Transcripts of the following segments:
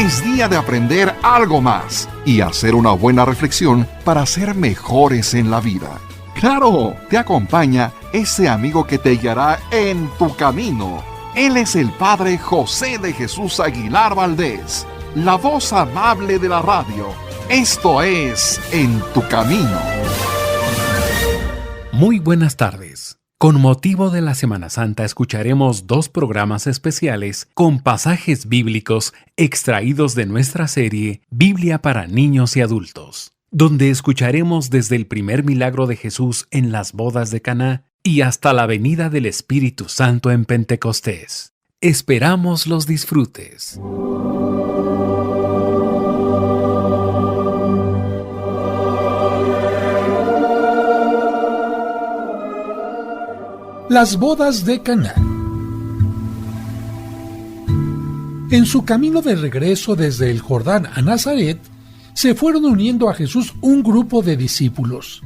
Es día de aprender algo más y hacer una buena reflexión para ser mejores en la vida. ¡Claro! Te acompaña ese amigo que te guiará en tu camino. Él es el Padre José de Jesús Aguilar Valdés, la voz amable de la radio. Esto es En tu Camino. Muy buenas tardes. Con motivo de la Semana Santa escucharemos 2 programas especiales con pasajes bíblicos extraídos de nuestra serie Biblia para niños y adultos, donde escucharemos desde el primer milagro de Jesús en las bodas de Caná y hasta la venida del Espíritu Santo en Pentecostés. Esperamos los disfrutes. Las bodas de Caná. En su camino de regreso desde el Jordán a Nazaret, se fueron uniendo a Jesús un grupo de discípulos.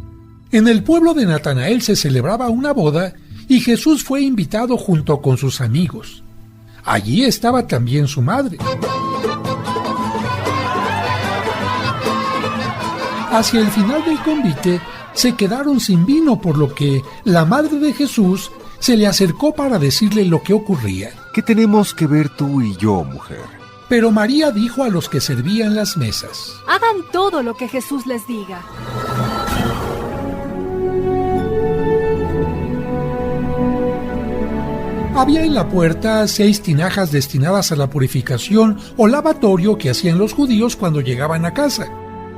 En el pueblo de Natanael se celebraba una boda y Jesús fue invitado junto con sus amigos. Allí estaba también su madre. Hacia el final del convite, se quedaron sin vino, por lo que la madre de Jesús se le acercó para decirle lo que ocurría. ¿Qué tenemos que ver tú y yo, mujer? Pero María dijo a los que servían las mesas: hagan todo lo que Jesús les diga. Había en la puerta 6 tinajas destinadas a la purificación o lavatorio que hacían los judíos cuando llegaban a casa.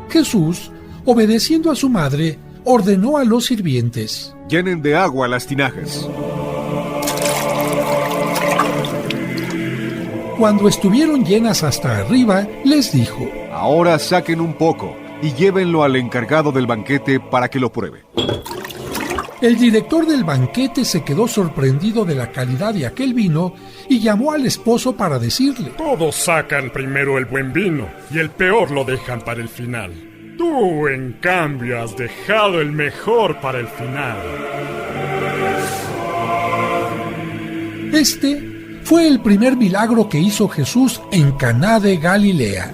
Jesús, obedeciendo a su madre, ordenó a los sirvientes: llenen de agua las tinajas. Cuando estuvieron llenas hasta arriba, les dijo: ahora saquen un poco y llévenlo al encargado del banquete para que lo pruebe. El director del banquete se quedó sorprendido de la calidad de aquel vino y llamó al esposo para decirle: todos sacan primero el buen vino y el peor lo dejan para el final. Tú, en cambio, has dejado el mejor para el final. Este fue el primer milagro que hizo Jesús en Caná de Galilea.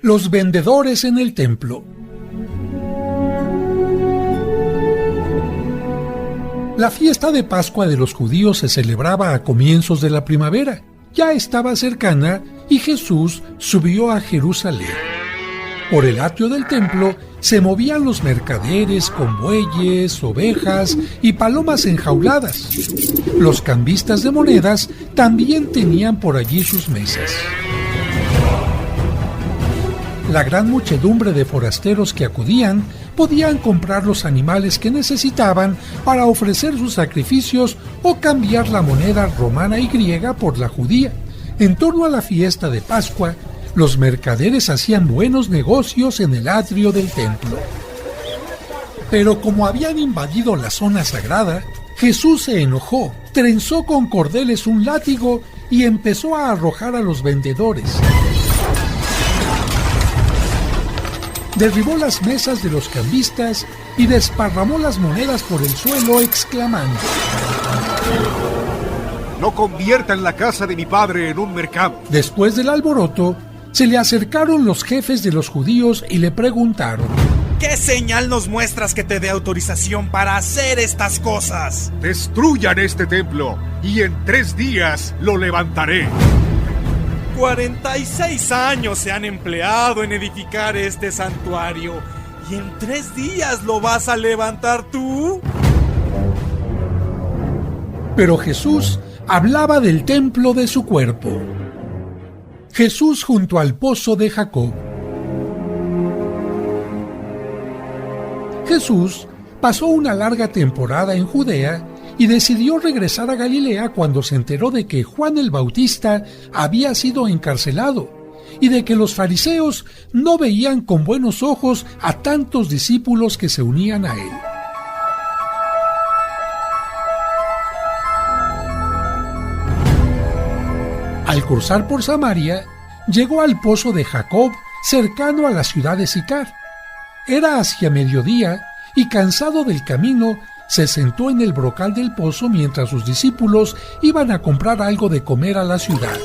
Los vendedores en el templo. La fiesta de Pascua de los judíos se celebraba a comienzos de la primavera. Ya estaba cercana y Jesús subió a Jerusalén. Por el atrio del templo se movían los mercaderes con bueyes, ovejas y palomas enjauladas. Los cambistas de monedas también tenían por allí sus mesas. La gran muchedumbre de forasteros que acudían podían comprar los animales que necesitaban para ofrecer sus sacrificios o cambiar la moneda romana y griega por la judía. En torno a la fiesta de Pascua, los mercaderes hacían buenos negocios en el atrio del templo. Pero como habían invadido la zona sagrada, Jesús se enojó, trenzó con cordeles un látigo y empezó a arrojar a los vendedores. Derribó las mesas de los cambistas y desparramó las monedas por el suelo, exclamando: no conviertan la casa de mi padre en un mercado. Después del alboroto, se le acercaron los jefes de los judíos y le preguntaron: ¿qué señal nos muestras que te dé autorización para hacer estas cosas? Destruyan este templo y en 3 días lo levantaré. 46 años se han empleado en edificar este santuario y en 3 días lo vas a levantar tú. Pero Jesús hablaba del templo de su cuerpo. Jesús junto al pozo de Jacob. Jesús pasó una larga temporada en Judea y decidió regresar a Galilea cuando se enteró de que Juan el Bautista había sido encarcelado y de que los fariseos no veían con buenos ojos a tantos discípulos que se unían a él. Al cruzar por Samaria, llegó al pozo de Jacob, cercano a la ciudad de Sicar. Era hacia mediodía y cansado del camino, se sentó en el brocal del pozo mientras sus discípulos iban a comprar algo de comer a la ciudad.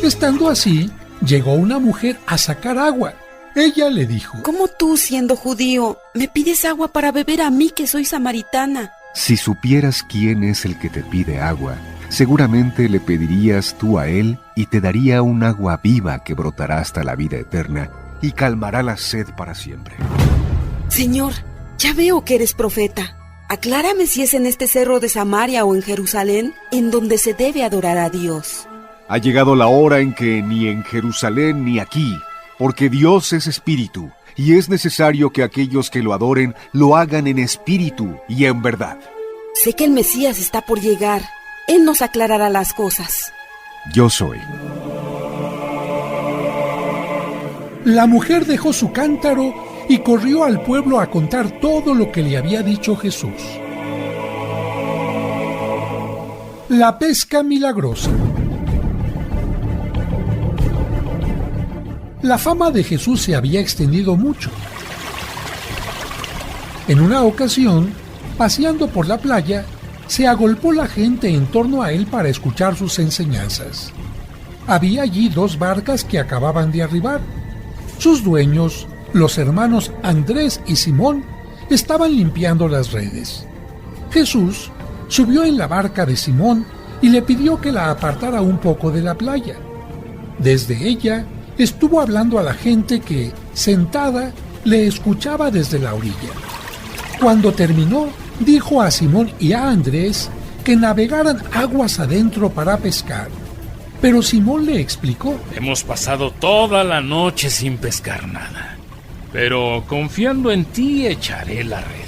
Estando así, llegó una mujer a sacar agua. Ella le dijo: ¿Cómo tú, siendo judío, me pides agua para beber a mí, que soy samaritana? Si supieras quién es el que te pide agua, seguramente le pedirías tú a él y te daría un agua viva que brotará hasta la vida eterna y calmará la sed para siempre. Señor, ya veo que eres profeta. Aclárame si es en este cerro de Samaria o en Jerusalén en donde se debe adorar a Dios. Ha llegado la hora en que ni en Jerusalén ni aquí, porque Dios es espíritu, y es necesario que aquellos que lo adoren lo hagan en espíritu y en verdad. Sé que el Mesías está por llegar. Él nos aclarará las cosas. Yo soy. La mujer dejó su cántaro y corrió al pueblo a contar todo lo que le había dicho Jesús. La pesca milagrosa. La fama de Jesús se había extendido mucho. En una ocasión, paseando por la playa, se agolpó la gente en torno a él para escuchar sus enseñanzas. Había allí 2 barcas que acababan de arribar. Sus dueños, los hermanos Andrés y Simón, estaban limpiando las redes. Jesús subió en la barca de Simón y le pidió que la apartara un poco de la playa. Desde ella estuvo hablando a la gente que, sentada, le escuchaba desde la orilla. Cuando terminó, dijo a Simón y a Andrés que navegaran aguas adentro para pescar. Pero Simón le explicó: Hemos pasado toda la noche sin pescar nada, pero confiando en ti echaré la red.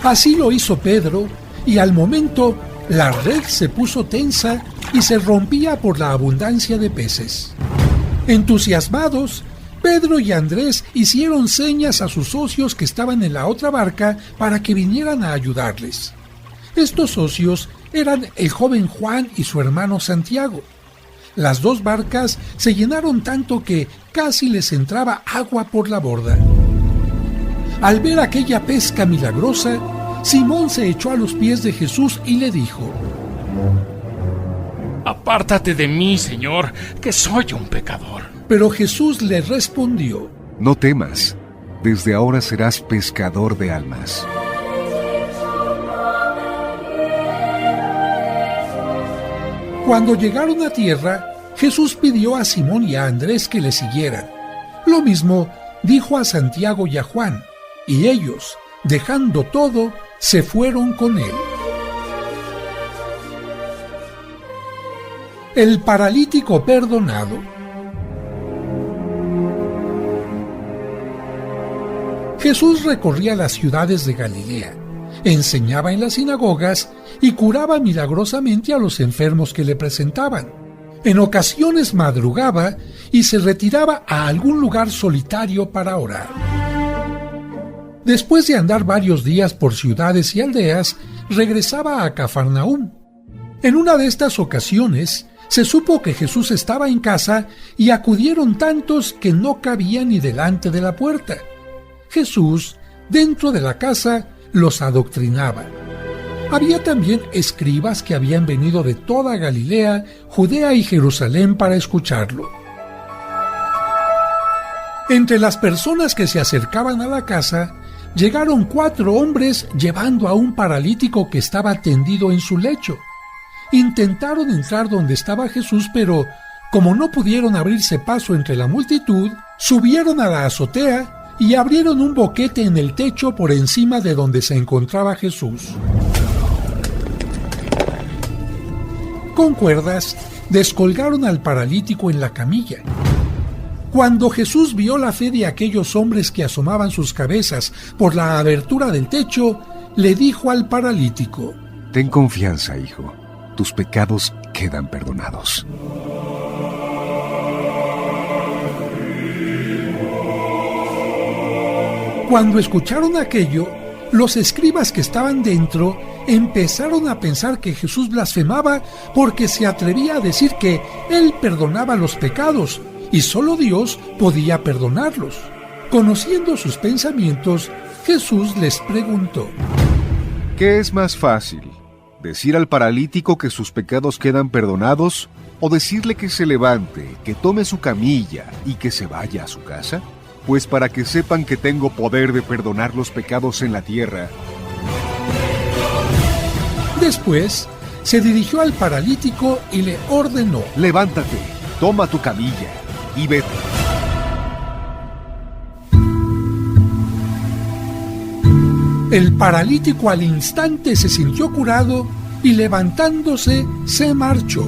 Así lo hizo Pedro, y al momento la red se puso tensa y se rompía por la abundancia de peces. Entusiasmados, Pedro y Andrés hicieron señas a sus socios que estaban en la otra barca para que vinieran a ayudarles. Estos socios eran el joven Juan y su hermano Santiago. Las 2 barcas se llenaron tanto que casi les entraba agua por la borda. Al ver aquella pesca milagrosa, Simón se echó a los pies de Jesús y le dijo: Apártate de mí, Señor, que soy un pecador. Pero Jesús le respondió: No temas, desde ahora serás pescador de almas. Cuando llegaron a tierra, Jesús pidió a Simón y a Andrés que le siguieran. Lo mismo dijo a Santiago y a Juan, y ellos, dejando todo, se fueron con él. El paralítico perdonado. Jesús recorría las ciudades de Galilea, enseñaba en las sinagogas y curaba milagrosamente a los enfermos que le presentaban. En ocasiones madrugaba y se retiraba a algún lugar solitario para orar. Después de andar varios días por ciudades y aldeas, regresaba a Cafarnaúm. En una de estas ocasiones, se supo que Jesús estaba en casa y acudieron tantos que no cabía ni delante de la puerta. Jesús, dentro de la casa, los adoctrinaba. Había también escribas que habían venido de toda Galilea, Judea y Jerusalén para escucharlo. Entre las personas que se acercaban a la casa, llegaron 4 hombres llevando a un paralítico que estaba tendido en su lecho. Intentaron entrar donde estaba Jesús, pero como no pudieron abrirse paso entre la multitud, subieron a la azotea y abrieron un boquete en el techo por encima de donde se encontraba Jesús. Con cuerdas, descolgaron al paralítico en la camilla. Cuando Jesús vio la fe de aquellos hombres que asomaban sus cabezas por la abertura del techo, le dijo al paralítico: Ten confianza, hijo. Tus pecados quedan perdonados. Cuando escucharon aquello, los escribas que estaban dentro empezaron a pensar que Jesús blasfemaba porque se atrevía a decir que Él perdonaba los pecados y solo Dios podía perdonarlos. Conociendo sus pensamientos, Jesús les preguntó: ¿qué es más fácil? ¿Decir al paralítico que sus pecados quedan perdonados? ¿O decirle que se levante, que tome su camilla y que se vaya a su casa? Pues para que sepan que tengo poder de perdonar los pecados en la tierra. Después se dirigió al paralítico y le ordenó: levántate, toma tu camilla y vete. El paralítico al instante se sintió curado y levantándose se marchó.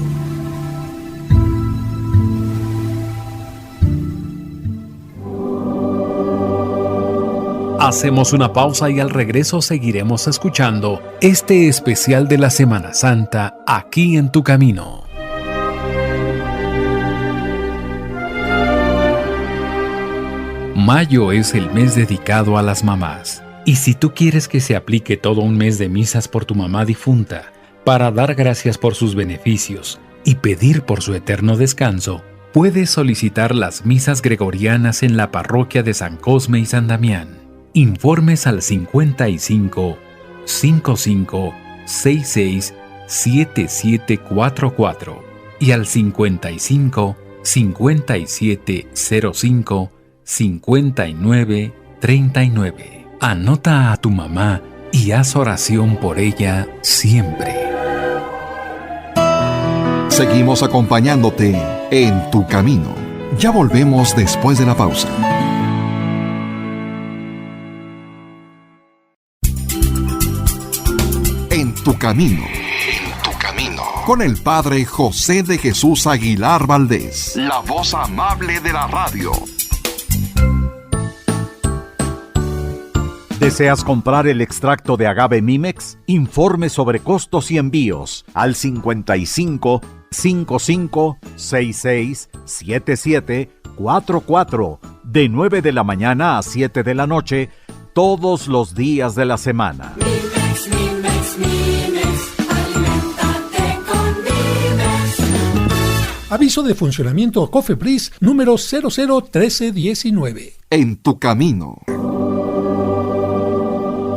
Hacemos una pausa y al regreso seguiremos escuchando este especial de la Semana Santa aquí en Tu Camino. Mayo es el mes dedicado a las mamás. Y si tú quieres que se aplique todo un mes de misas por tu mamá difunta, para dar gracias por sus beneficios y pedir por su eterno descanso, puedes solicitar las misas gregorianas en la parroquia de San Cosme y San Damián. Informes al 55 55 66 7744 y al 55 57 05 59 39. Anota a tu mamá y haz oración por ella siempre. Seguimos acompañándote en Tu Camino. Ya volvemos después de la pausa. En Tu Camino. Con el Padre José de Jesús Aguilar Valdés. La voz amable de la radio. ¿Deseas comprar el extracto de agave Mimex? Informe sobre costos y envíos al 55 55 66 77 44 de 9 de la mañana a 7 de la noche todos los días de la semana. Mimex, Mimex, Mimex, aliméntate con Mimex. Aviso de funcionamiento COFEPRIS número 001319. En Tu Camino.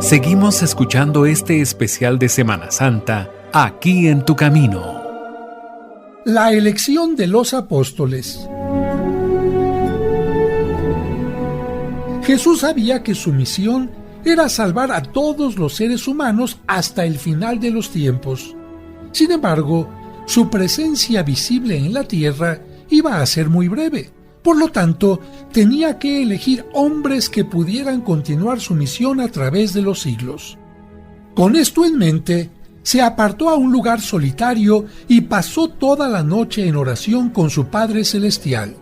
Seguimos escuchando este especial de Semana Santa aquí en Tu Camino. La elección de los apóstoles. Jesús sabía que su misión era salvar a todos los seres humanos hasta el final de los tiempos. Sin embargo, su presencia visible en la tierra iba a ser muy breve. Por lo tanto, tenía que elegir hombres que pudieran continuar su misión a través de los siglos. Con esto en mente, se apartó a un lugar solitario y pasó toda la noche en oración con su Padre Celestial.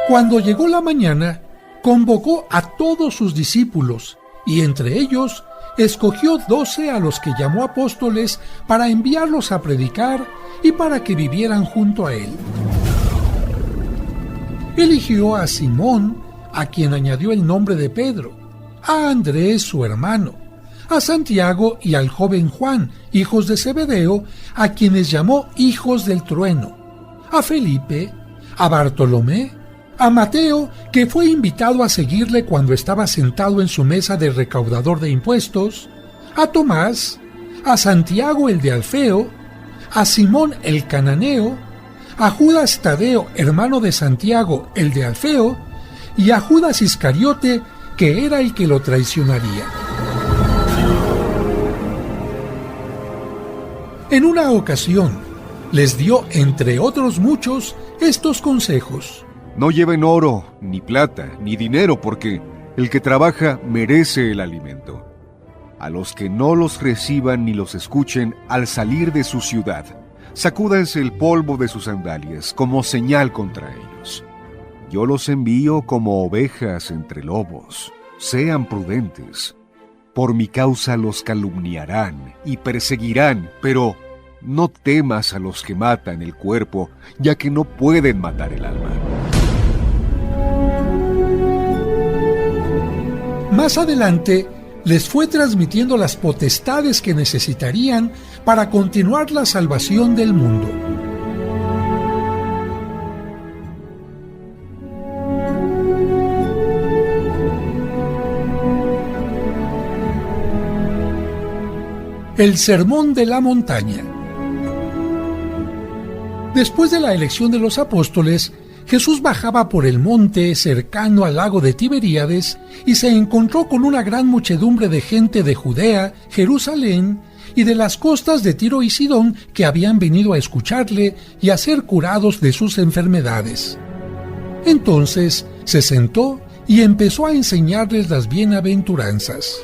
Cuando llegó la mañana, convocó a todos sus discípulos y entre ellos escogió 12 a los que llamó apóstoles para enviarlos a predicar y para que vivieran junto a él. Eligió a Simón, a quien añadió el nombre de Pedro, a Andrés, su hermano, a Santiago y al joven Juan, hijos de Zebedeo, a quienes llamó hijos del trueno, a Felipe, a Bartolomé, a Mateo, que fue invitado a seguirle cuando estaba sentado en su mesa de recaudador de impuestos, a Tomás, a Santiago el de Alfeo, a Simón el cananeo, a Judas Tadeo, hermano de Santiago el de Alfeo, y a Judas Iscariote, que era el que lo traicionaría. En una ocasión, les dio, entre otros muchos, estos consejos. No lleven oro, ni plata, ni dinero, porque el que trabaja merece el alimento. A los que no los reciban ni los escuchen al salir de su ciudad, sacúdanse el polvo de sus sandalias como señal contra ellos. Yo los envío como ovejas entre lobos. Sean prudentes. Por mi causa los calumniarán y perseguirán, pero no temas a los que matan el cuerpo, ya que no pueden matar el alma. Más adelante, les fue transmitiendo las potestades que necesitarían para continuar la salvación del mundo. el Sermón de la Montaña. Después de la elección de los apóstoles, Jesús bajaba por el monte cercano al lago de Tiberíades y se encontró con una gran muchedumbre de gente de Judea, Jerusalén y de las costas de Tiro y Sidón que habían venido a escucharle y a ser curados de sus enfermedades. Entonces se sentó y empezó a enseñarles las bienaventuranzas.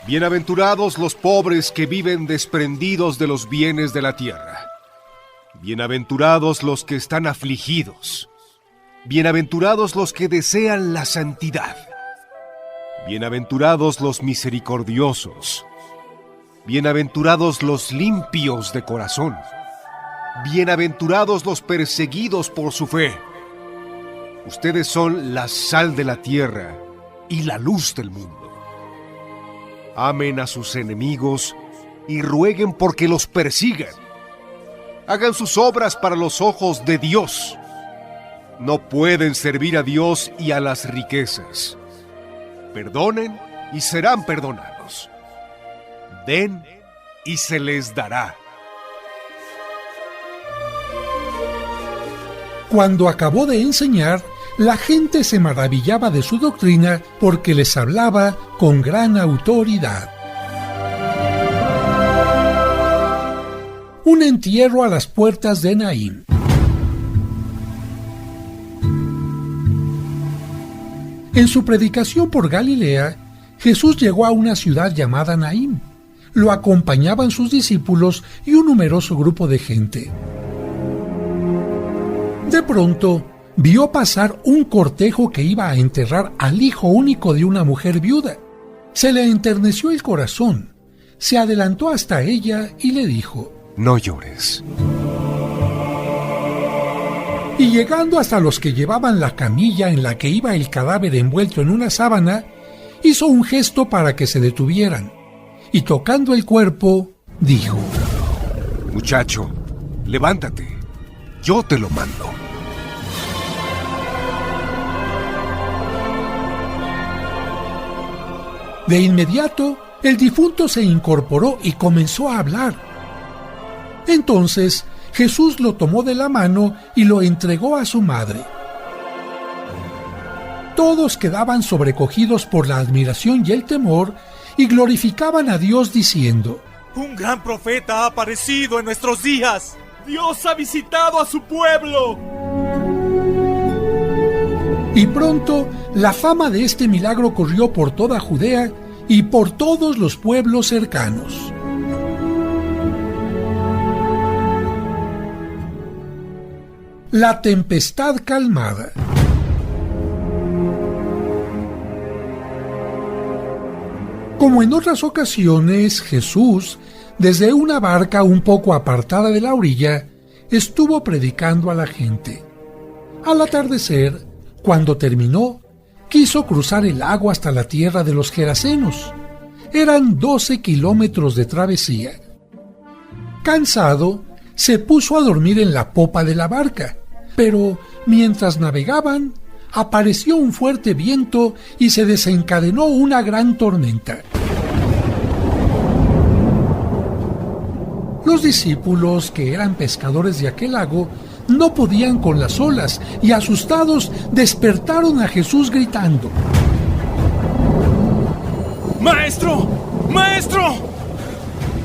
Bienaventurados los pobres que viven desprendidos de los bienes de la tierra. Bienaventurados los que están afligidos. Bienaventurados los que desean la santidad. Bienaventurados los misericordiosos. Bienaventurados los limpios de corazón. Bienaventurados los perseguidos por su fe. Ustedes son la sal de la tierra y la luz del mundo. Amen a sus enemigos y rueguen porque los persigan. Hagan sus obras para los ojos de Dios. No pueden servir a Dios y a las riquezas. Perdonen y serán perdonados. Den y se les dará. Cuando acabó de enseñar, la gente se maravillaba de su doctrina porque les hablaba con gran autoridad. Un entierro a las puertas de Naín. En su predicación por Galilea, Jesús llegó a una ciudad llamada Naín. Lo acompañaban sus discípulos y un numeroso grupo de gente. De pronto, vio pasar un cortejo que iba a enterrar al hijo único de una mujer viuda. Se le enterneció el corazón. Se adelantó hasta ella y le dijo: No llores. Y llegando hasta los que llevaban la camilla en la que iba el cadáver envuelto en una sábana, hizo un gesto para que se detuvieran. Y tocando el cuerpo, dijo: Muchacho, levántate. Yo te lo mando. De inmediato, el difunto se incorporó y comenzó a hablar. Entonces, Jesús lo tomó de la mano y lo entregó a su madre. Todos quedaban sobrecogidos por la admiración y el temor y glorificaban a Dios diciendo: Un gran profeta ha aparecido en nuestros días. Dios ha visitado a su pueblo. Y pronto la fama de este milagro corrió por toda Judea y por todos los pueblos cercanos. La tempestad calmada. Como en otras ocasiones, Jesús, desde una barca un poco apartada de la orilla, estuvo predicando a la gente. Al atardecer, cuando terminó, quiso cruzar el agua hasta la tierra de los Gerasenos. Eran 12 kilómetros de travesía. Cansado, se puso a dormir en la popa de la barca, pero mientras navegaban, apareció un fuerte viento y se desencadenó una gran tormenta. Los discípulos, que eran pescadores de aquel lago, no podían con las olas y asustados despertaron a Jesús gritando: ¡Maestro! ¡Maestro!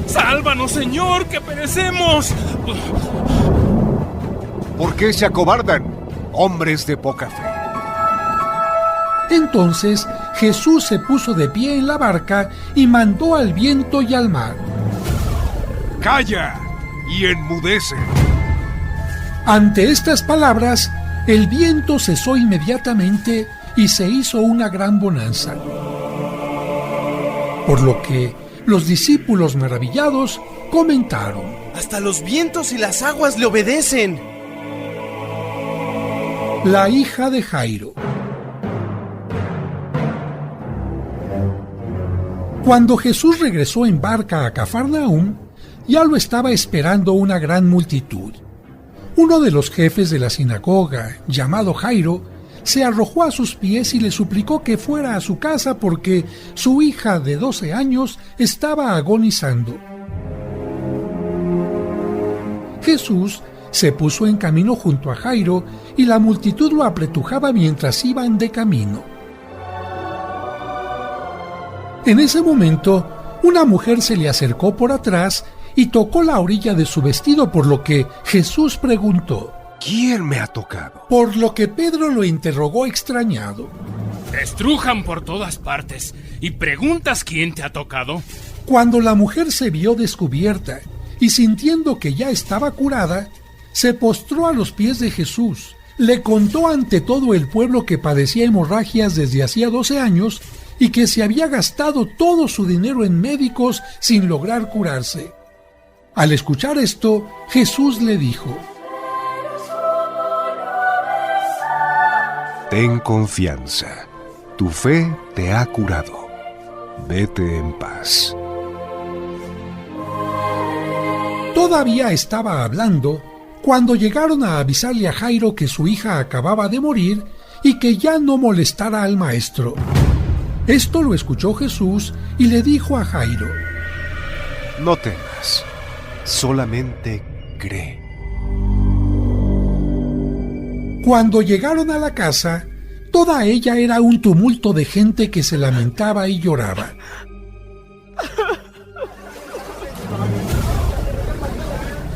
¡Sálvanos, Señor, que perecemos! ¿Por qué se acobardan, hombres de poca fe? Entonces Jesús se puso de pie en la barca y mandó al viento y al mar: ¡Calla y enmudece! Ante estas palabras, el viento cesó inmediatamente y se hizo una gran bonanza. Por lo que los discípulos maravillados comentaron: Hasta los vientos y las aguas le obedecen. La hija de Jairo. Cuando Jesús regresó en barca a Cafarnaúm, ya lo estaba esperando una gran multitud. Uno de los jefes de la sinagoga, llamado Jairo, se arrojó a sus pies y le suplicó que fuera a su casa porque su hija de 12 años estaba agonizando. Jesús se puso en camino junto a Jairo y la multitud lo apretujaba mientras iban de camino. En ese momento, una mujer se le acercó por atrás y tocó la orilla de su vestido, por lo que Jesús preguntó: ¿Quién me ha tocado? Por lo que Pedro lo interrogó extrañado. Te estrujan por todas partes y preguntas quién te ha tocado. Cuando la mujer se vio descubierta y sintiendo que ya estaba curada, se postró a los pies de Jesús, le contó ante todo el pueblo que padecía hemorragias desde hacía 12 años y que se había gastado todo su dinero en médicos sin lograr curarse. Al escuchar esto, Jesús le dijo: Ten confianza, tu fe te ha curado. Vete en paz. Todavía estaba hablando cuando llegaron a avisarle a Jairo que su hija acababa de morir y que ya no molestara al maestro. Esto lo escuchó Jesús y le dijo a Jairo: No temas, solamente cree. Cuando llegaron a la casa, toda ella era un tumulto de gente que se lamentaba y lloraba.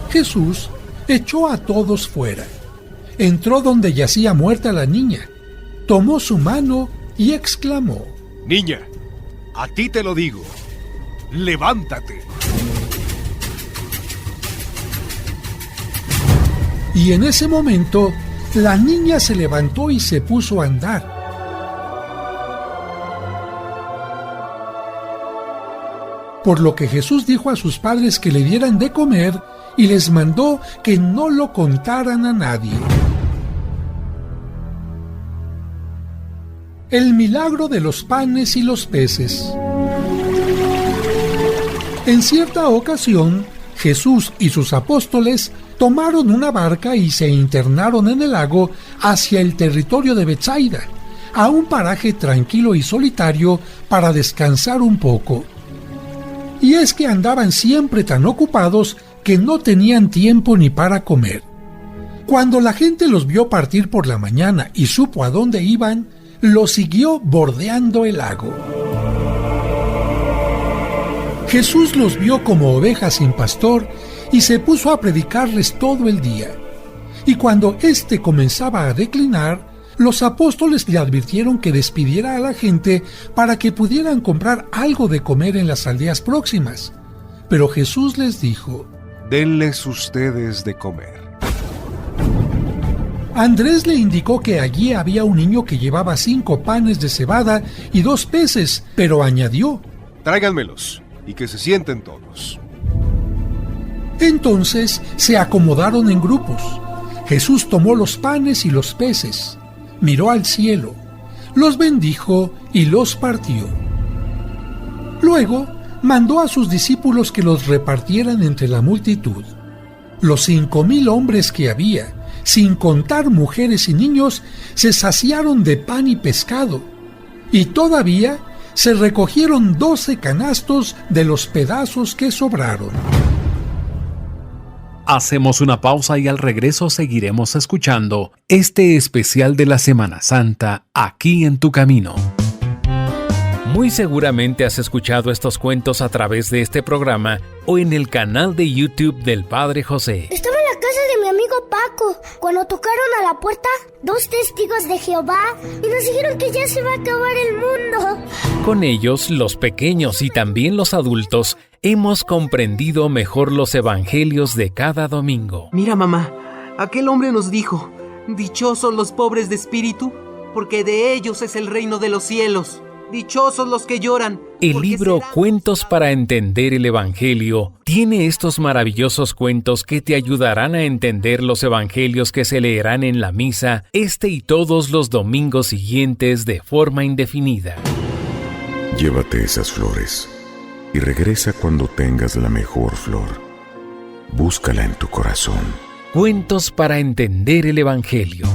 Jesús echó a todos fuera. Entró donde yacía muerta la niña, tomó su mano y exclamó: Niña, a ti te lo digo, levántate. Y en ese momento, la niña se levantó y se puso a andar. Por lo que Jesús dijo a sus padres que le dieran de comer y les mandó que no lo contaran a nadie. El milagro de los panes y los peces. En cierta ocasión, Jesús y sus apóstoles tomaron una barca y se internaron en el lago hacia el territorio de Betsaida, a un paraje tranquilo y solitario para descansar un poco. Y es que andaban siempre tan ocupados que no tenían tiempo ni para comer. Cuando la gente los vio partir por la mañana y supo a dónde iban, los siguió bordeando el lago. Jesús los vio como ovejas sin pastor y se puso a predicarles todo el día. Y cuando éste comenzaba a declinar, los apóstoles le advirtieron que despidiera a la gente para que pudieran comprar algo de comer en las aldeas próximas. Pero Jesús les dijo: Denles ustedes de comer. Andrés le indicó que allí había un niño que llevaba 5 panes de cebada y 2 peces, pero añadió: Tráiganmelos y que se sienten todos. Entonces se acomodaron en grupos. Jesús tomó los panes y los peces, miró al cielo, los bendijo y los partió. Luego mandó a sus discípulos que los repartieran entre la multitud. Los 5,000 hombres que había, sin contar mujeres y niños, se saciaron de pan y pescado, y todavía se recogieron 12 canastos de los pedazos que sobraron. Hacemos una pausa y al regreso seguiremos escuchando este especial de la Semana Santa aquí en Tu Camino. Muy seguramente has escuchado estos cuentos a través de este programa o en el canal de YouTube del Padre José. Estaba en la casa de mi amigo Paco cuando tocaron a la puerta 2 testigos de Jehová y nos dijeron que ya se va a acabar el mundo. Con ellos, los pequeños y también los adultos hemos comprendido mejor los evangelios de cada domingo. Mira, mamá, aquel hombre nos dijo: dichosos los pobres de espíritu, porque de ellos es el reino de los cielos. Dichosos los que lloran. El libro Cuentos para entender el Evangelio tiene estos maravillosos cuentos que te ayudarán a entender los evangelios que se leerán en la misa este y todos los domingos siguientes de forma indefinida. Llévate esas flores y regresa cuando tengas la mejor flor. Búscala en tu corazón. Cuentos para entender el Evangelio.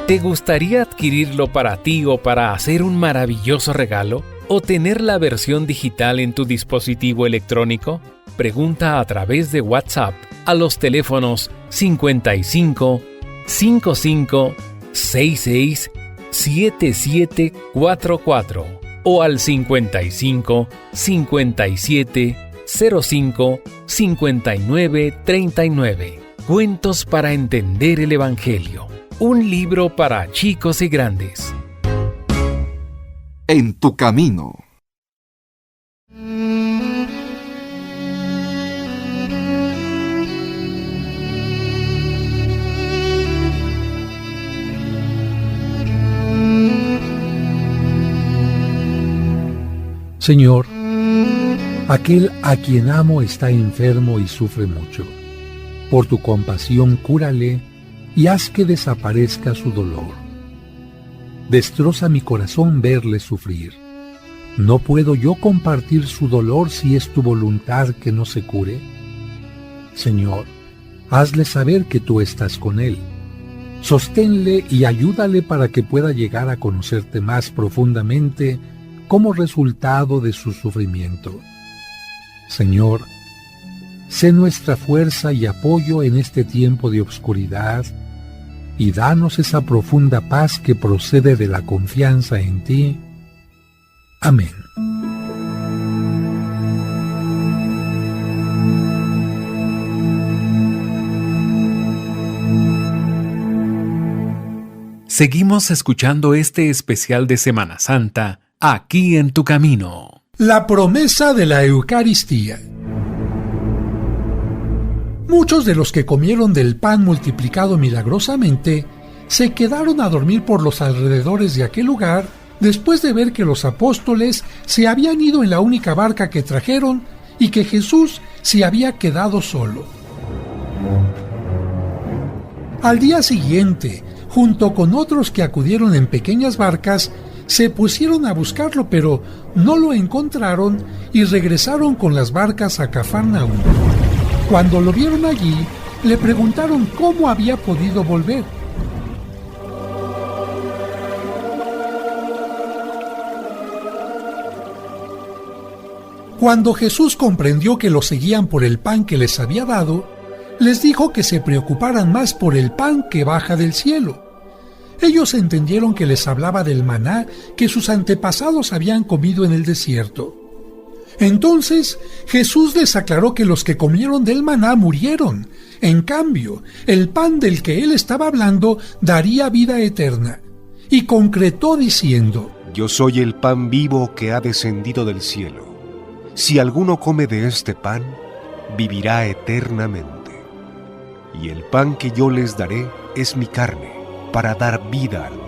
¿Te gustaría adquirirlo para ti o para hacer un maravilloso regalo? ¿O tener la versión digital en tu dispositivo electrónico? Pregunta a través de WhatsApp a los teléfonos 55 55 66 7744 o al 55 57 05 59 39. Cuentos para entender el Evangelio. Un libro para chicos y grandes. En tu camino. Señor, aquel a quien amo está enfermo y sufre mucho. Por tu compasión cúrale y haz que desaparezca su dolor. Destroza mi corazón verle sufrir. ¿No puedo yo compartir su dolor si es tu voluntad que no se cure? Señor, hazle saber que tú estás con él. Sosténle y ayúdale para que pueda llegar a conocerte más profundamente como resultado de su sufrimiento. Señor, sé nuestra fuerza y apoyo en este tiempo de oscuridad y danos esa profunda paz que procede de la confianza en ti. Amén. Seguimos escuchando este especial de Semana Santa, aquí en tu camino. La promesa de la Eucaristía. Muchos de los que comieron del pan multiplicado milagrosamente se quedaron a dormir por los alrededores de aquel lugar después de ver que los apóstoles se habían ido en la única barca que trajeron y que Jesús se había quedado solo. Al día siguiente, junto con otros que acudieron en pequeñas barcas, se pusieron a buscarlo, pero no lo encontraron y regresaron con las barcas a Cafarnaúm. Cuando lo vieron allí, le preguntaron cómo había podido volver. Cuando Jesús comprendió que lo seguían por el pan que les había dado, les dijo que se preocuparan más por el pan que baja del cielo. Ellos entendieron que les hablaba del maná que sus antepasados habían comido en el desierto. Entonces Jesús les aclaró que los que comieron del maná murieron. En cambio, el pan del que él estaba hablando daría vida eterna. Y concretó diciendo: Yo soy el pan vivo que ha descendido del cielo. Si alguno come de este pan, vivirá eternamente. Y el pan que yo les daré es mi carne, para dar vida al mundo.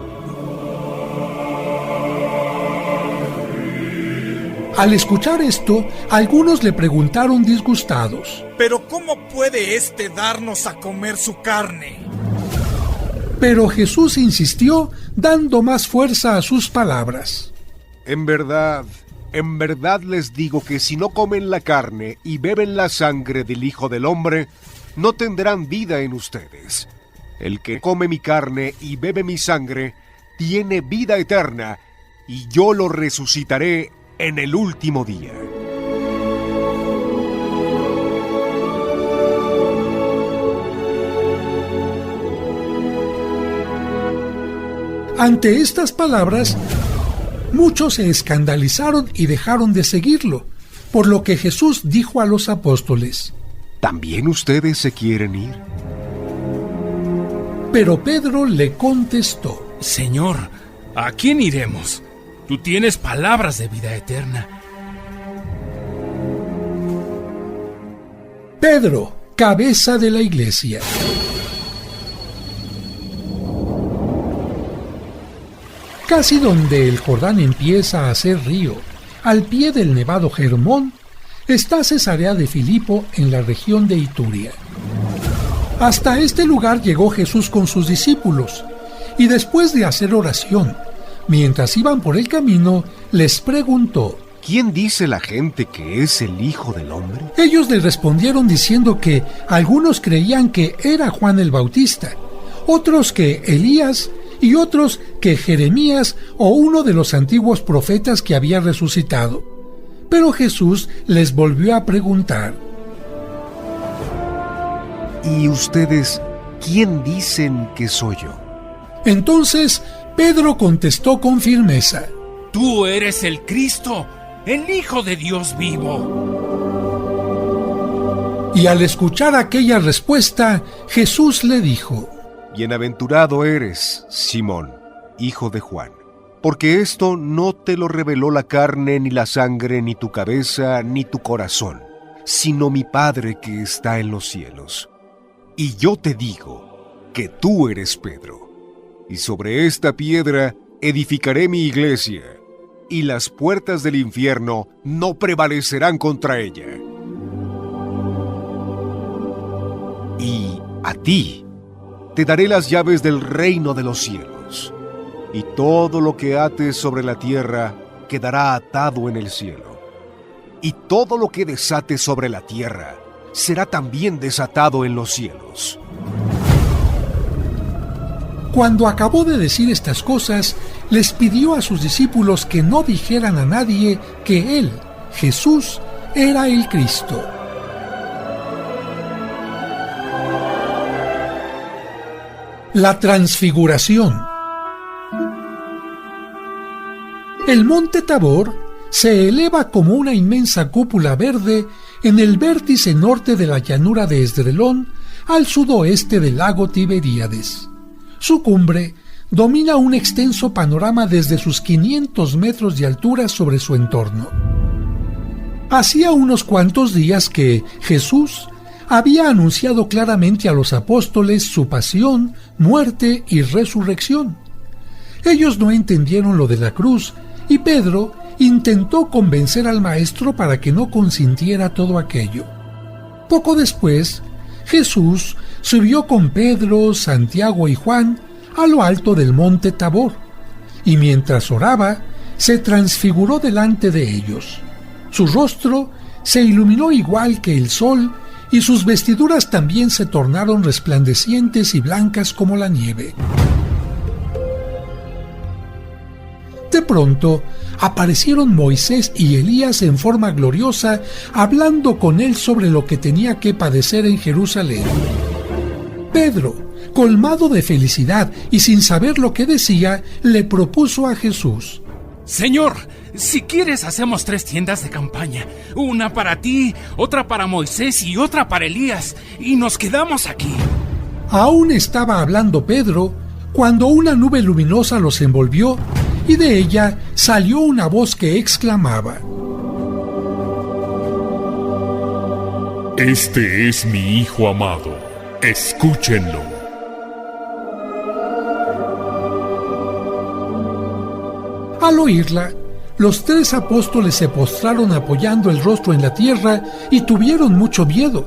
Al escuchar esto, algunos le preguntaron disgustados: ¿Pero cómo puede éste darnos a comer su carne? Pero Jesús insistió, dando más fuerza a sus palabras. En verdad les digo que si no comen la carne y beben la sangre del Hijo del Hombre, no tendrán vida en ustedes. El que come mi carne y bebe mi sangre, tiene vida eterna, y yo lo resucitaré en el último día. Ante estas palabras, muchos se escandalizaron y dejaron de seguirlo, por lo que Jesús dijo a los apóstoles: ¿También ustedes se quieren ir? Pero Pedro le contestó: Señor, ¿a quién iremos? Tú tienes palabras de vida eterna. Pedro, cabeza de la iglesia. Casi donde el Jordán empieza a ser río, al pie del nevado Hermón, está Cesarea de Filipo en la región de Ituria. Hasta este lugar llegó Jesús con sus discípulos, y después de hacer oración, mientras iban por el camino, les preguntó: ¿Quién dice la gente que es el Hijo del Hombre? Ellos le respondieron diciendo que algunos creían que era Juan el Bautista, otros que Elías y otros que Jeremías o uno de los antiguos profetas que había resucitado. Pero Jesús les volvió a preguntar: ¿y ustedes quién dicen que soy yo? Entonces Pedro contestó con firmeza: Tú eres el Cristo, el Hijo de Dios vivo. Y al escuchar aquella respuesta, Jesús le dijo: Bienaventurado eres, Simón, hijo de Juan, porque esto no te lo reveló la carne, ni la sangre, ni tu cabeza, ni tu corazón, sino mi Padre que está en los cielos. Y yo te digo que tú eres Pedro, y sobre esta piedra edificaré mi iglesia, y las puertas del infierno no prevalecerán contra ella. Y a ti te daré las llaves del reino de los cielos, y todo lo que ates sobre la tierra quedará atado en el cielo, y todo lo que desates sobre la tierra será también desatado en los cielos. Cuando acabó de decir estas cosas, les pidió a sus discípulos que no dijeran a nadie que él, Jesús, era el Cristo. La Transfiguración. El monte Tabor se eleva como una inmensa cúpula verde en el vértice norte de la llanura de Esdrelón, al sudoeste del lago Tiberíades. Su cumbre domina un extenso panorama desde sus 500 metros de altura sobre su entorno. Hacía unos cuantos días que Jesús había anunciado claramente a los apóstoles su pasión, muerte y resurrección. Ellos no entendieron lo de la cruz, y Pedro intentó convencer al maestro para que no consintiera todo aquello. Poco después, Jesús subió con Pedro, Santiago y Juan a lo alto del monte Tabor, y mientras oraba, se transfiguró delante de ellos. Su rostro se iluminó igual que el sol, y sus vestiduras también se tornaron resplandecientes y blancas como la nieve. De pronto, aparecieron Moisés y Elías en forma gloriosa, hablando con él sobre lo que tenía que padecer en Jerusalén. Pedro, colmado de felicidad y sin saber lo que decía, le propuso a Jesús: Señor, si quieres hacemos 3 tiendas de campaña, una para ti, otra para Moisés y otra para Elías, y nos quedamos aquí. Aún estaba hablando Pedro cuando una nube luminosa los envolvió, y de ella salió una voz que exclamaba: Este es mi Hijo amado, escúchenlo. Al oírla, los 3 apóstoles se postraron apoyando el rostro en la tierra y tuvieron mucho miedo.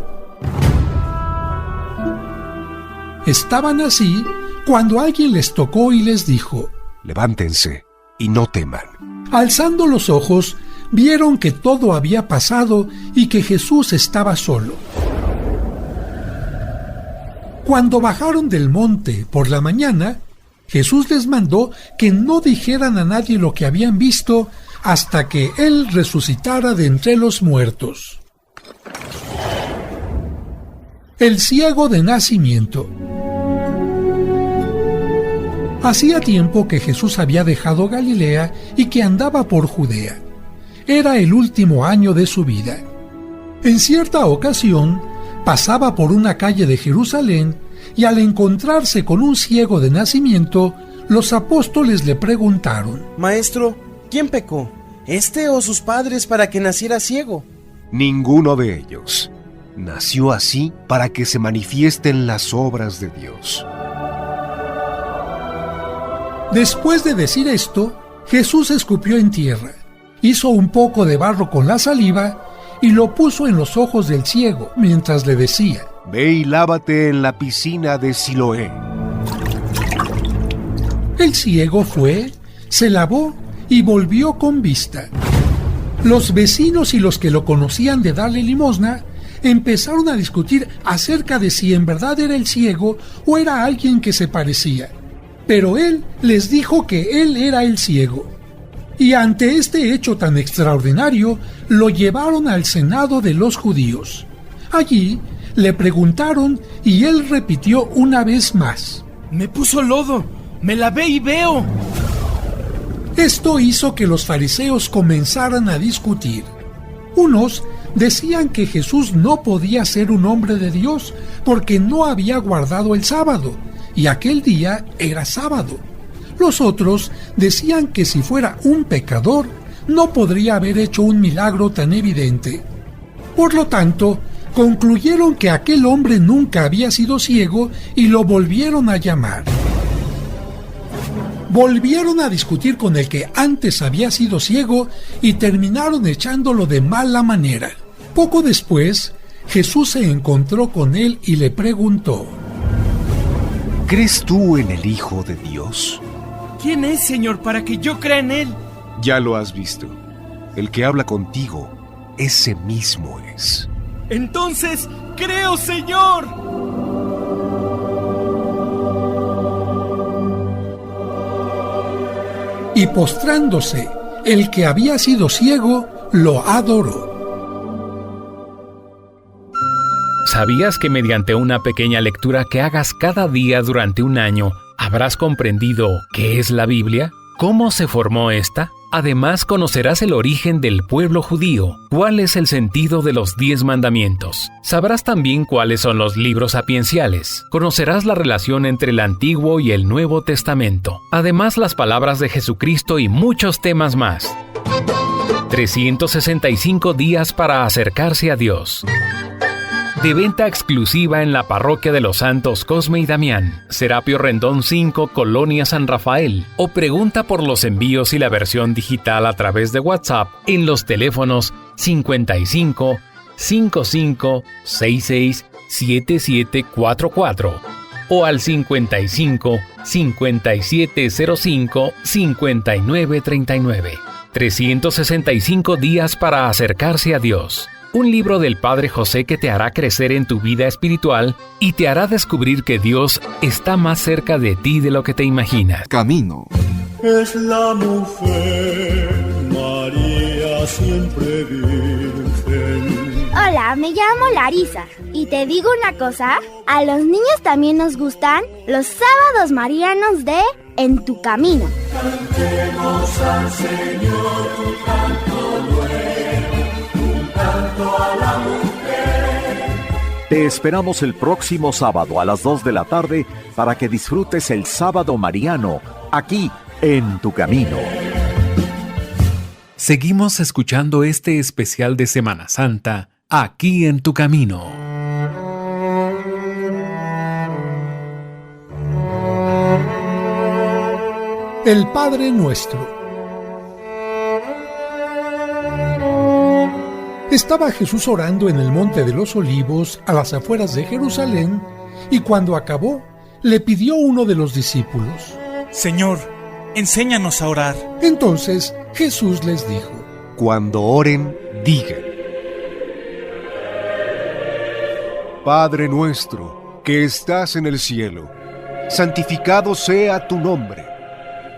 Estaban así cuando alguien les tocó y les dijo: Levántense y no teman. Alzando los ojos, vieron que todo había pasado y que Jesús estaba solo. Cuando bajaron del monte por la mañana, Jesús les mandó que no dijeran a nadie lo que habían visto hasta que Él resucitara de entre los muertos. El ciego de nacimiento. Hacía tiempo que Jesús había dejado Galilea y que andaba por Judea. Era el último año de su vida. En cierta ocasión, pasaba por una calle de Jerusalén y al encontrarse con un ciego de nacimiento, los apóstoles le preguntaron: Maestro, ¿quién pecó? ¿Este o sus padres para que naciera ciego? Ninguno de ellos. Nació así para que se manifiesten las obras de Dios. Después de decir esto, Jesús escupió en tierra, hizo un poco de barro con la saliva y lo puso en los ojos del ciego, mientras le decía: Ve y lávate en la piscina de Siloé. El ciego fue, se lavó y volvió con vista. Los vecinos y los que lo conocían de darle limosna empezaron a discutir acerca de si en verdad era el ciego o era alguien que se parecía. Pero él les dijo que él era el ciego. Y ante este hecho tan extraordinario, lo llevaron al Senado de los judíos. Allí le preguntaron y él repitió una vez más: Me puso lodo, me lavé y veo. Esto hizo que los fariseos comenzaran a discutir. Unos decían que Jesús no podía ser un hombre de Dios porque no había guardado el sábado, y aquel día era sábado. Los otros decían que si fuera un pecador, no podría haber hecho un milagro tan evidente. Por lo tanto, concluyeron que aquel hombre nunca había sido ciego y lo volvieron a llamar. Volvieron a discutir con el que antes había sido ciego y terminaron echándolo de mala manera. Poco después, Jesús se encontró con él y le preguntó: ¿Crees tú en el Hijo de Dios? ¿Quién es, Señor, para que yo crea en él? Ya lo has visto. El que habla contigo, ese mismo es. Entonces, creo, Señor. Y postrándose, el que había sido ciego lo adoró. ¿Sabías que mediante una pequeña lectura que hagas cada día durante un año, habrás comprendido qué es la Biblia? ¿Cómo se formó esta? Además, conocerás el origen del pueblo judío, cuál es el sentido de los 10 mandamientos. Sabrás también cuáles son los libros sapienciales. Conocerás la relación entre el Antiguo y el Nuevo Testamento. Además, las palabras de Jesucristo y muchos temas más. 365 días para acercarse a Dios. De venta exclusiva en la parroquia de los Santos Cosme y Damián, Serapio Rendón 5, Colonia San Rafael, o pregunta por los envíos y la versión digital a través de WhatsApp en los teléfonos 55 55 66 7744 o al 55 5705 5939. 365 días para acercarse a Dios. Un libro del Padre José que te hará crecer en tu vida espiritual y te hará descubrir que Dios está más cerca de ti de lo que te imaginas. Camino. Es la mujer, María siempre virgen. Hola, me llamo Larisa y te digo una cosa, a los niños también nos gustan los sábados marianos de En tu Camino. Cantemos al Señor un canto nuevo, un canto a la mujer. Te esperamos el próximo sábado a las 2 de la tarde para que disfrutes el Sábado Mariano, aquí en Tu Camino. Seguimos escuchando este especial de Semana Santa, aquí en Tu Camino. El Padre Nuestro. Estaba Jesús orando en el Monte de los Olivos, a las afueras de Jerusalén, y cuando acabó, le pidió uno de los discípulos: Señor, enséñanos a orar. Entonces Jesús les dijo: Cuando oren, digan: Padre nuestro, que estás en el cielo, santificado sea tu nombre.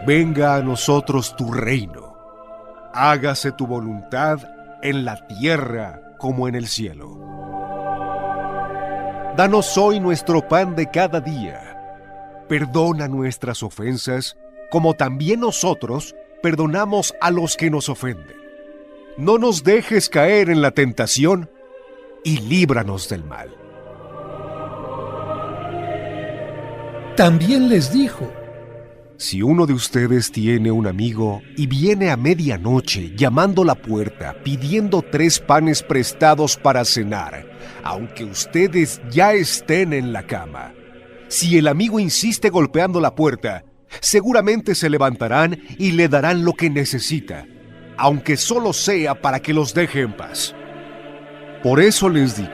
Venga a nosotros tu reino. Hágase tu voluntad en la tierra como en el cielo. Danos hoy nuestro pan de cada día. Perdona nuestras ofensas, como también nosotros perdonamos a los que nos ofenden. No nos dejes caer en la tentación y líbranos del mal. También les dijo: Si uno de ustedes tiene un amigo y viene a medianoche llamando a la puerta pidiendo 3 panes prestados para cenar, aunque ustedes ya estén en la cama, si el amigo insiste golpeando la puerta, seguramente se levantarán y le darán lo que necesita, aunque solo sea para que los deje en paz. Por eso les digo,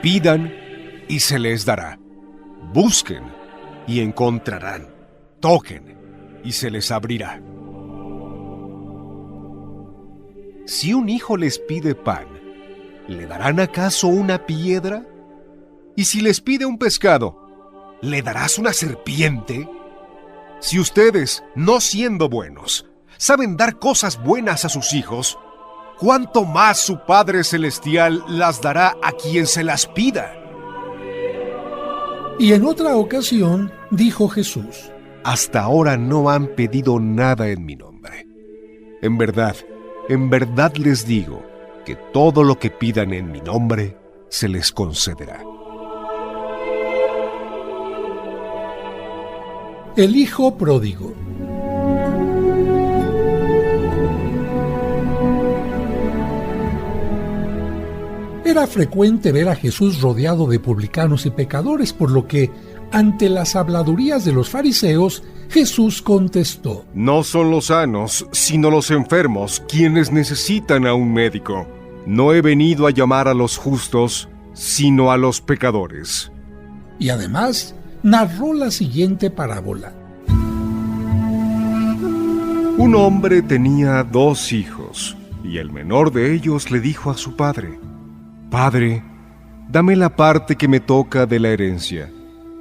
pidan y se les dará. Busquen y encontrarán. Toquen y se les abrirá. Si un hijo les pide pan, ¿le darán acaso una piedra? ¿Y si les pide un pescado, ¿le darás una serpiente? Si ustedes, no siendo buenos, saben dar cosas buenas a sus hijos, ¿cuánto más su Padre Celestial las dará a quien se las pida? Y en otra ocasión dijo Jesús: Hasta ahora no han pedido nada en mi nombre. En verdad les digo que todo lo que pidan en mi nombre se les concederá. El hijo pródigo. Era frecuente ver a Jesús rodeado de publicanos y pecadores, por lo que, ante las habladurías de los fariseos, Jesús contestó: No son los sanos, sino los enfermos, quienes necesitan a un médico. No he venido a llamar a los justos, sino a los pecadores. Y además, narró la siguiente parábola. Un hombre tenía 2 hijos, y el menor de ellos le dijo a su padre: Padre, dame la parte que me toca de la herencia.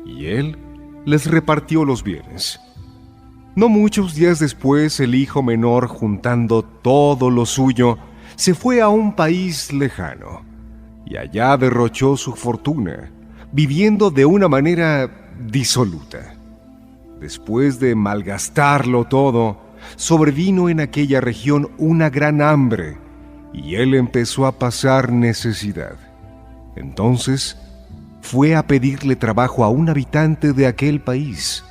Y él les repartió los bienes. No muchos días después, el hijo menor, juntando todo lo suyo, se fue a un país lejano, y allá derrochó su fortuna, viviendo de una manera disoluta. Después de malgastarlo todo, sobrevino en aquella región una gran hambre, y él empezó a pasar necesidad. Entonces fue a pedirle trabajo a un habitante de aquel país,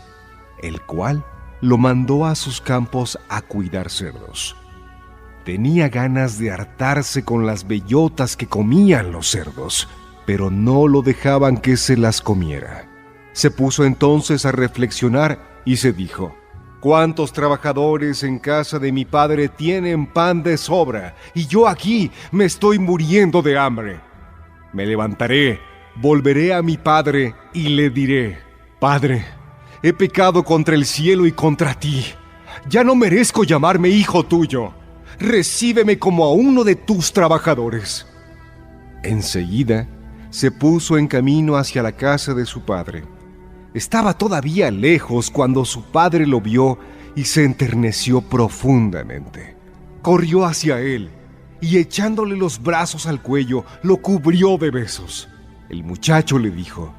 el cual lo mandó a sus campos a cuidar cerdos. Tenía ganas de hartarse con las bellotas que comían los cerdos, pero no lo dejaban que se las comiera. Se puso entonces a reflexionar y se dijo: ¿Cuántos trabajadores en casa de mi padre tienen pan de sobra, y yo aquí me estoy muriendo de hambre? Me levantaré, volveré a mi padre y le diré: Padre, he pecado contra el cielo y contra ti. Ya no merezco llamarme hijo tuyo. Recíbeme como a uno de tus trabajadores. Enseguida se puso en camino hacia la casa de su padre. Estaba todavía lejos cuando su padre lo vio y se enterneció profundamente. Corrió hacia él y, echándole los brazos al cuello, lo cubrió de besos. El muchacho le dijo: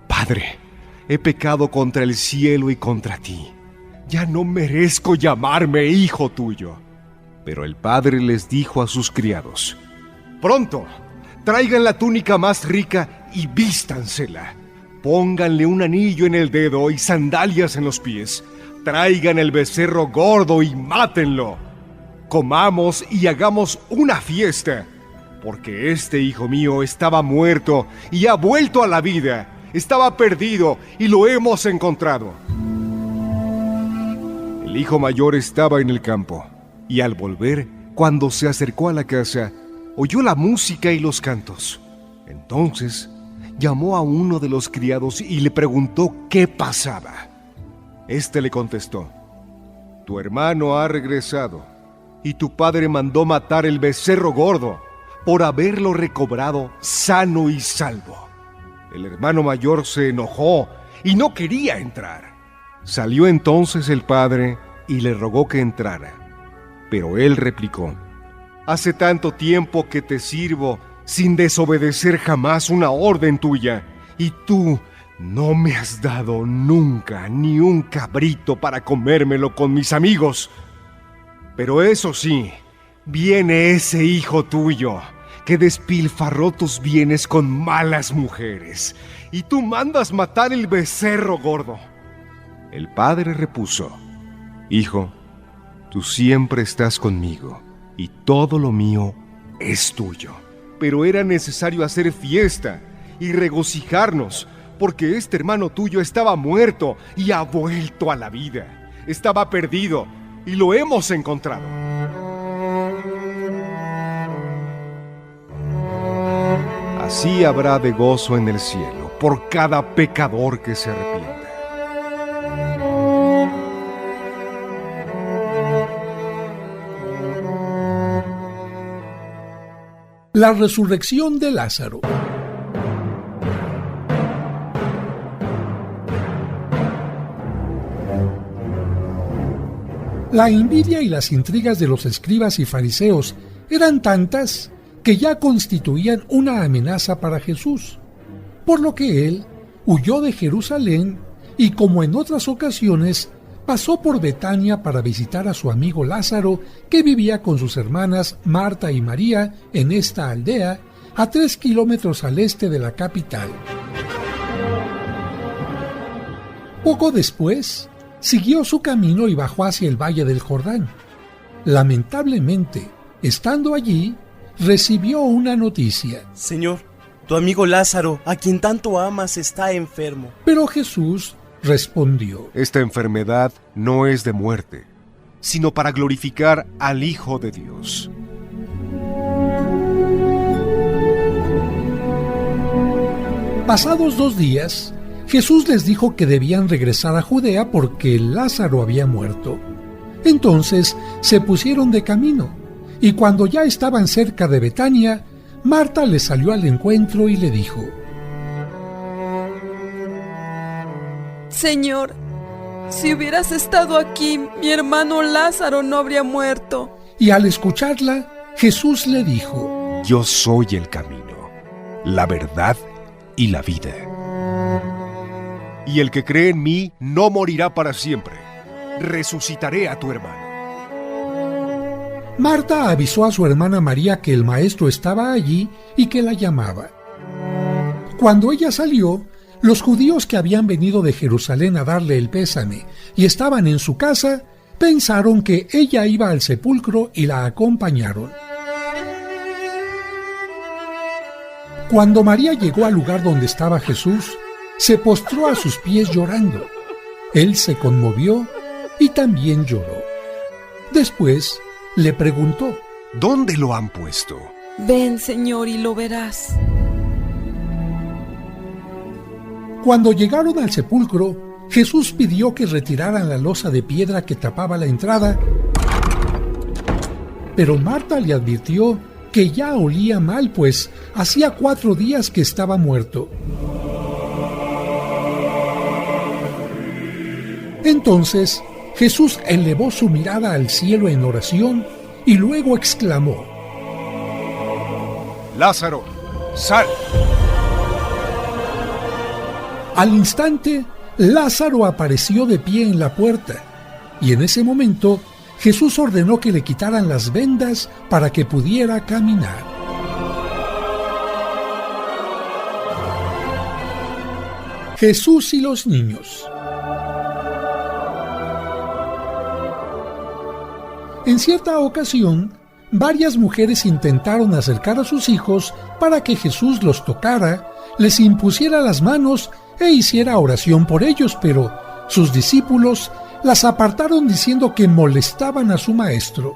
Padre, he pecado contra el cielo y contra ti. Ya no merezco llamarme hijo tuyo. Pero el padre les dijo a sus criados: Pronto, traigan la túnica más rica y vístansela. Pónganle un anillo en el dedo y sandalias en los pies. Traigan el becerro gordo y mátenlo. Comamos y hagamos una fiesta, porque este hijo mío estaba muerto y ha vuelto a la vida. Estaba perdido y lo hemos encontrado. El hijo mayor estaba en el campo, y al volver, cuando se acercó a la casa, oyó la música y los cantos. Entonces llamó a uno de los criados y le preguntó qué pasaba. Este le contestó: Tu hermano ha regresado, y tu padre mandó matar el becerro gordo por haberlo recobrado sano y salvo. El hermano mayor se enojó y no quería entrar. Salió entonces el padre y le rogó que entrara. Pero él replicó: Hace tanto tiempo que te sirvo sin desobedecer jamás una orden tuya, y tú no me has dado nunca ni un cabrito para comérmelo con mis amigos. Pero eso sí, viene ese hijo tuyo que despilfarró tus bienes con malas mujeres, y tú mandas matar el becerro gordo. El padre repuso: Hijo, tú siempre estás conmigo, y todo lo mío es tuyo. Pero era necesario hacer fiesta y regocijarnos, porque este hermano tuyo estaba muerto y ha vuelto a la vida. Estaba perdido y lo hemos encontrado. Así habrá de gozo en el cielo por cada pecador que se arrepienta. La resurrección de Lázaro. La envidia y las intrigas de los escribas y fariseos eran tantas que ya constituían una amenaza para Jesús, por lo que él huyó de Jerusalén y, como en otras ocasiones, pasó por Betania para visitar a su amigo Lázaro, que vivía con sus hermanas Marta y María en esta aldea, a 3 kilómetros al este de la capital. Poco después, siguió su camino y bajó hacia el valle del Jordán. Lamentablemente, estando allí, recibió una noticia. Señor, tu amigo Lázaro, a quien tanto amas, está enfermo. Pero Jesús respondió: Esta enfermedad no es de muerte, sino para glorificar al Hijo de Dios. Pasados 2 días, Jesús les dijo que debían regresar a Judea porque Lázaro había muerto. Entonces se pusieron de camino, y cuando ya estaban cerca de Betania, Marta le salió al encuentro y le dijo: Señor, si hubieras estado aquí, mi hermano Lázaro no habría muerto. Y al escucharla, Jesús le dijo: Yo soy el camino, la verdad y la vida. Y el que cree en mí no morirá para siempre. Resucitaré a tu hermano. Marta avisó a su hermana María que el maestro estaba allí y que la llamaba. Cuando ella salió, los judíos que habían venido de Jerusalén a darle el pésame y estaban en su casa, pensaron que ella iba al sepulcro y la acompañaron. Cuando María llegó al lugar donde estaba Jesús, se postró a sus pies llorando. Él se conmovió y también lloró. Después le preguntó: ¿Dónde lo han puesto? Ven, Señor, y lo verás. Cuando llegaron al sepulcro, Jesús pidió que retiraran la losa de piedra que tapaba la entrada, pero Marta le advirtió que ya olía mal, pues hacía 4 días que estaba muerto. Entonces Jesús elevó su mirada al cielo en oración y luego exclamó: Lázaro, sal. Al instante, Lázaro apareció de pie en la puerta, y en ese momento Jesús ordenó que le quitaran las vendas para que pudiera caminar. Jesús y los niños. En cierta ocasión, varias mujeres intentaron acercar a sus hijos para que Jesús los tocara, les impusiera las manos e hiciera oración por ellos, pero sus discípulos las apartaron diciendo que molestaban a su maestro.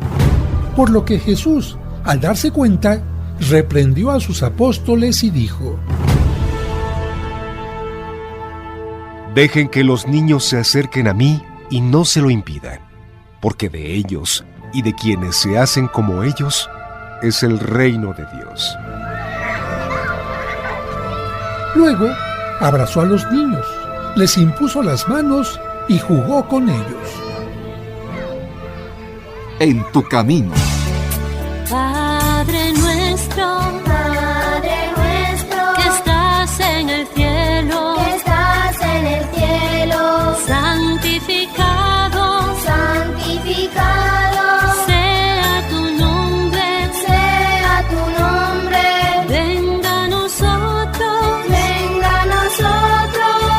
Por lo que Jesús, al darse cuenta, reprendió a sus apóstoles y dijo: Dejen que los niños se acerquen a mí y no se lo impidan, porque de ellos y de quienes se hacen como ellos es el reino de Dios. Luego abrazó a los niños, les impuso las manos y jugó con ellos. En tu camino. Padre nuestro, que estás en el cielo, santificado, sea tu nombre, venga a nosotros,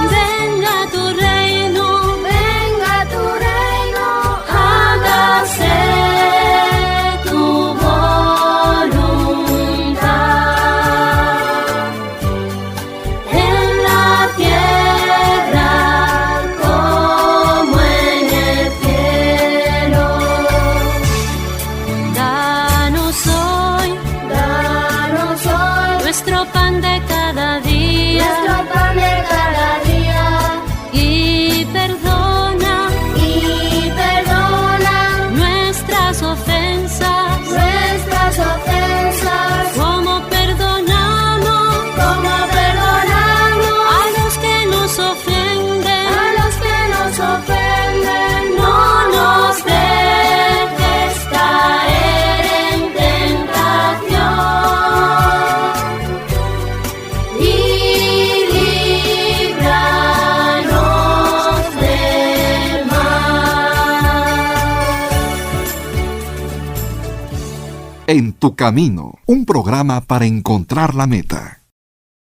venga tu reino, hágase tu voluntad. En tu camino, un programa para encontrar la meta.